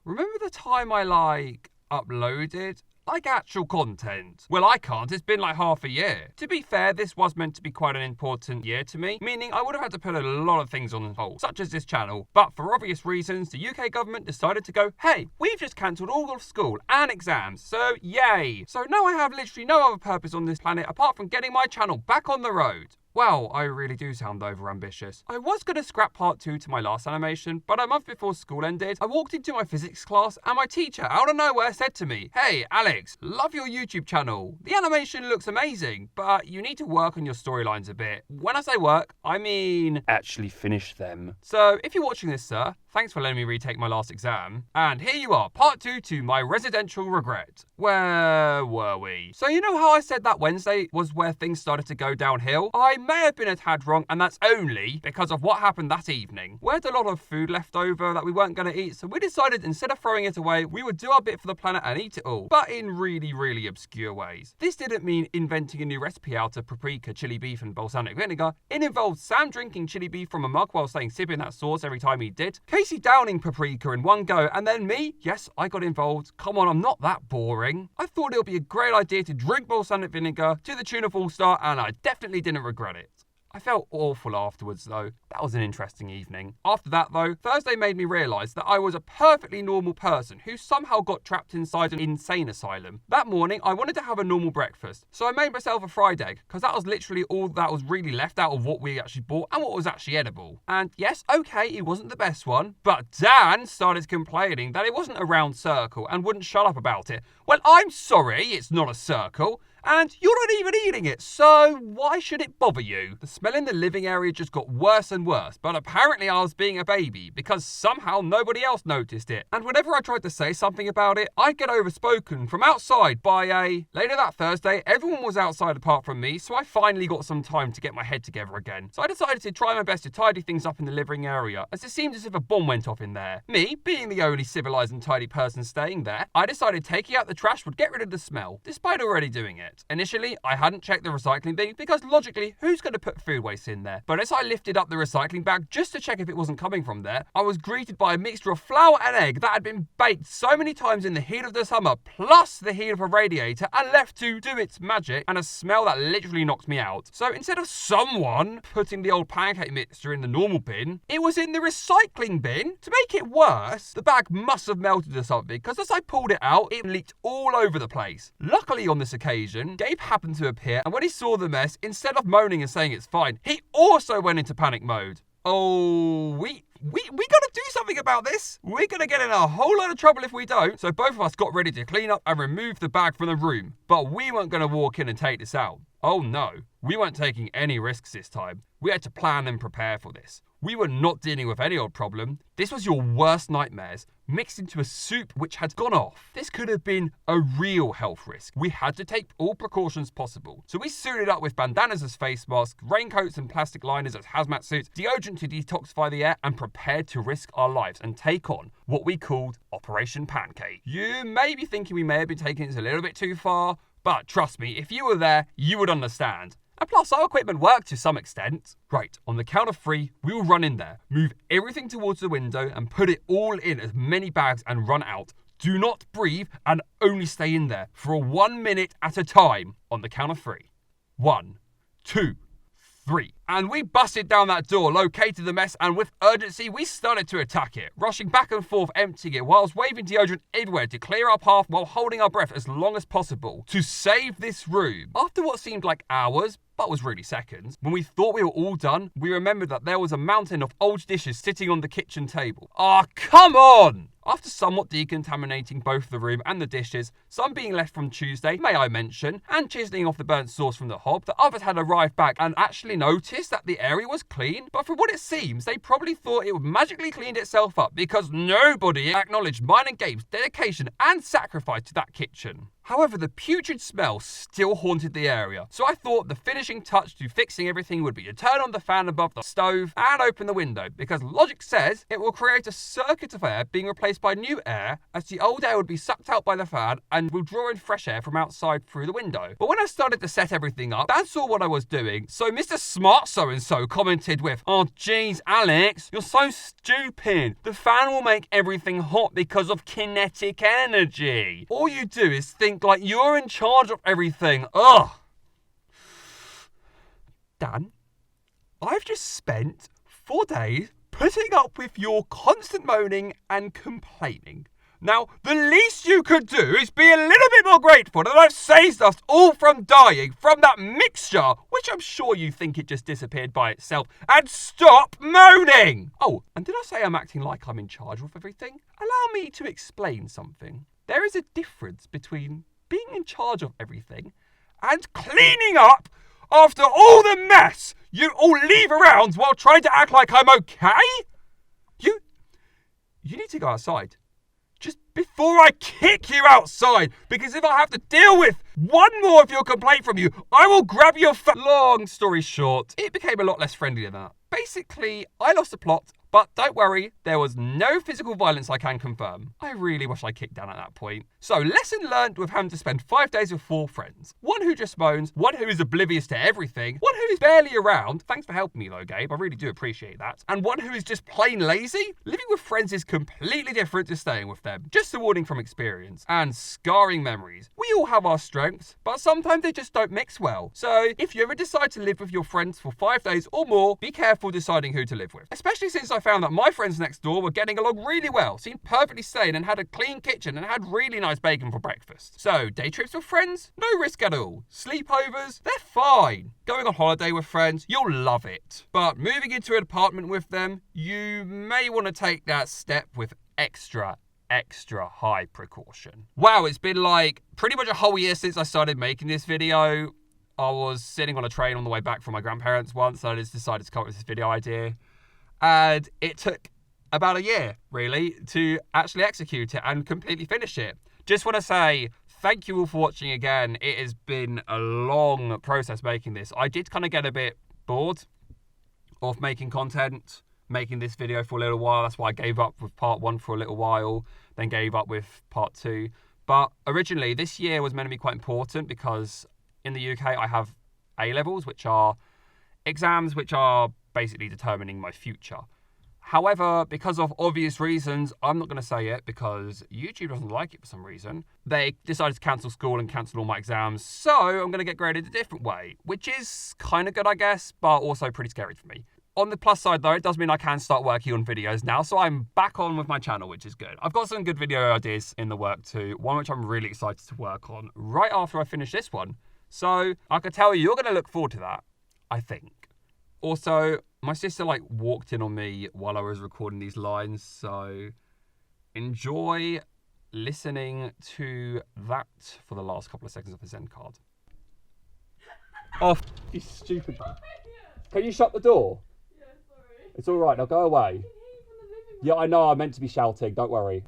remember the time I, uploaded actual content? Well, I can't. It's been like half a year. To be fair, this was meant to be quite an important year to me, meaning I would have had to put a lot of things on hold, such as this channel. But for obvious reasons, the UK government decided to go, hey, we've just cancelled all of school and exams, so yay. So now I have literally no other purpose on this planet apart from getting my channel back on the road. Wow, I really do sound overambitious. I was going to scrap part 2 to my last animation, but a month before school ended, I walked into my physics class and my teacher, out of nowhere, said to me, hey, Alex, love your YouTube channel. The animation looks amazing, but you need to work on your storylines a bit. When I say work, I mean actually finish them. So if you're watching this, sir, thanks for letting me retake my last exam. And here you are, part 2 to my residential regret. Where were we? So you know how I said that Wednesday was where things started to go downhill? I may have been a tad wrong, and that's only because of what happened that evening. We had a lot of food left over that we weren't going to eat, so we decided instead of throwing it away, we would do our bit for the planet and eat it all, but in really, really obscure ways. This didn't mean inventing a new recipe out of paprika, chili beef, and balsamic vinegar. It involved Sam drinking chili beef from a mug while saying sipping that sauce every time he did, Casey downing paprika in one go, and then me, yes, I got involved. Come on, I'm not that boring. I thought it would be a great idea to drink balsamic vinegar to the tune of All Star, and I definitely didn't regret it. I felt awful afterwards though. That was an interesting evening. After that though, Thursday made me realise that I was a perfectly normal person who somehow got trapped inside an insane asylum. That morning, I wanted to have a normal breakfast, so I made myself a fried egg, because that was literally all that was really left out of what we actually bought and what was actually edible. And yes, okay, it wasn't the best one, but Dan started complaining that it wasn't a round circle and wouldn't shut up about it. Well, I'm sorry, it's not a circle. And you're not even eating it, so why should it bother you? The smell in the living area just got worse and worse, but apparently I was being a baby because somehow nobody else noticed it. And whenever I tried to say something about it, I'd get overspoken from outside by a... Later that Thursday, everyone was outside apart from me, so I finally got some time to get my head together again. So I decided to try my best to tidy things up in the living area, as it seemed as if a bomb went off in there. Me, being the only civilized and tidy person staying there, I decided taking out the trash would get rid of the smell, despite already doing it. Initially, I hadn't checked the recycling bin because logically, who's going to put food waste in there? But as I lifted up the recycling bag just to check if it wasn't coming from there, I was greeted by a mixture of flour and egg that had been baked so many times in the heat of the summer, plus the heat of a radiator, and left to do its magic, and a smell that literally knocked me out. So instead of someone putting the old pancake mixture in the normal bin, it was in the recycling bin. To make it worse, the bag must have melted or something, because as I pulled it out, it leaked all over the place. Luckily on this occasion, Gabe happened to appear, and when he saw the mess, instead of moaning and saying it's fine, he also went into panic mode. Oh, we gotta do something about this. We're gonna get in a whole lot of trouble if we don't. So both of us got ready to clean up and remove the bag from the room. But we weren't gonna walk in and take this out. Oh no, we weren't taking any risks this time. We had to plan and prepare for this. We were not dealing with any old problem. This was your worst nightmares, mixed into a soup which had gone off. This could have been a real health risk. We had to take all precautions possible. So we suited up with bandanas as face masks, raincoats and plastic liners as hazmat suits, deodorant to detoxify the air, and prepared to risk our lives and take on what we called Operation Pancake. You may be thinking we may have been taking this a little bit too far, but trust me, if you were there, you would understand. And plus, our equipment worked to some extent. Right, on the count of 3, we will run in there, move everything towards the window and put it all in as many bags and run out. Do not breathe and only stay in there for 1 minute at a time on the count of 3. 1, 2, 3. And we busted down that door, located the mess, and with urgency, we started to attack it, rushing back and forth, emptying it, whilst waving deodorant everywhere to clear our path while holding our breath as long as possible to save this room. After what seemed like hours, but was really seconds, when we thought we were all done, we remembered that there was a mountain of old dishes sitting on the kitchen table. Ah, come on! After somewhat decontaminating both the room and the dishes, some being left from Tuesday, may I mention, and chiseling off the burnt sauce from the hob, the others had arrived back and actually noticed that the area was clean, but from what it seems, they probably thought it would magically clean itself up because nobody acknowledged mine and Gabe's dedication and sacrifice to that kitchen. However, the putrid smell still haunted the area, so I thought the finishing touch to fixing everything would be to turn on the fan above the stove and open the window, because logic says it will create a circuit of air being replaced by new air, as the old air would be sucked out by the fan and will draw in fresh air from outside through the window. But when I started to set everything up, Dad saw what I was doing, so Mr. Smart So-and-so commented with, "Oh jeez, Alex, you're so stupid. The fan will make everything hot because of kinetic energy. All you do is think like you're in charge of everything. Ugh." Dan, I've just spent 4 days putting up with your constant moaning and complaining. Now, the least you could do is be a little bit more grateful that I've saved us all from dying from that mixture, which I'm sure you think it just disappeared by itself, and stop moaning! Oh, and did I say I'm acting like I'm in charge of everything? Allow me to explain something. There is a difference between being in charge of everything and cleaning up after all the mess you all leave around while trying to act like I'm okay? You need to go outside. Just before I kick you outside, because if I have to deal with one more of your complaint from you, I will grab your Long story short, it became a lot less friendly than that. Basically, I lost the plot, but don't worry, there was no physical violence, I can confirm. I really wish I kicked Dan at that point. So, lesson learned with having to spend 5 days with 4 friends. One who just moans, one who is oblivious to everything, one who is barely around. Thanks for helping me though, Gabe, I really do appreciate that. And one who is just plain lazy. Living with friends is completely different to staying with them. Just a warning from experience. And scarring memories. We all have our strengths, but sometimes they just don't mix well. So, if you ever decide to live with your friends for 5 days or more, be careful deciding who to live with. Especially since I found that my friends next door were getting along really well, seemed perfectly sane and had a clean kitchen and had really nice bacon for breakfast. So, day trips with friends? No risk at all. Sleepovers? They're fine. Going on holiday with friends? You'll love it. But moving into an apartment with them? You may want to take that step with extra high precaution. Wow, it's been like pretty much a whole year since I started making this video. I was sitting on a train on the way back from my grandparents once, and I just decided to come up with this video idea. And it took about a year, really, to actually execute it and completely finish it. Just want to say thank you all for watching again. It has been a long process making this. I did kind of get a bit bored of making content, making this video for a little while. That's why I gave up with part 1 for a little while, then gave up with part 2. But originally, this year was meant to be quite important because in the UK, I have A-levels, which are exams which are basically determining my future. However, because of obvious reasons, I'm not going to say it because YouTube doesn't like it for some reason. They decided to cancel school and cancel all my exams, so I'm going to get graded a different way, which is kind of good, I guess, but also pretty scary for me. On the plus side, though, it does mean I can start working on videos now, so I'm back on with my channel, which is good. I've got some good video ideas in the work too, one which I'm really excited to work on right after I finish this one. So I can tell you, you're going to look forward to that, I think. Also, my sister walked in on me while I was recording these lines, so enjoy listening to that for the last couple of seconds of the Zen card. Oh, you stupid. Can you shut the door? Yeah, sorry. It's all right, now go away. Yeah, I know, I meant to be shouting, don't worry.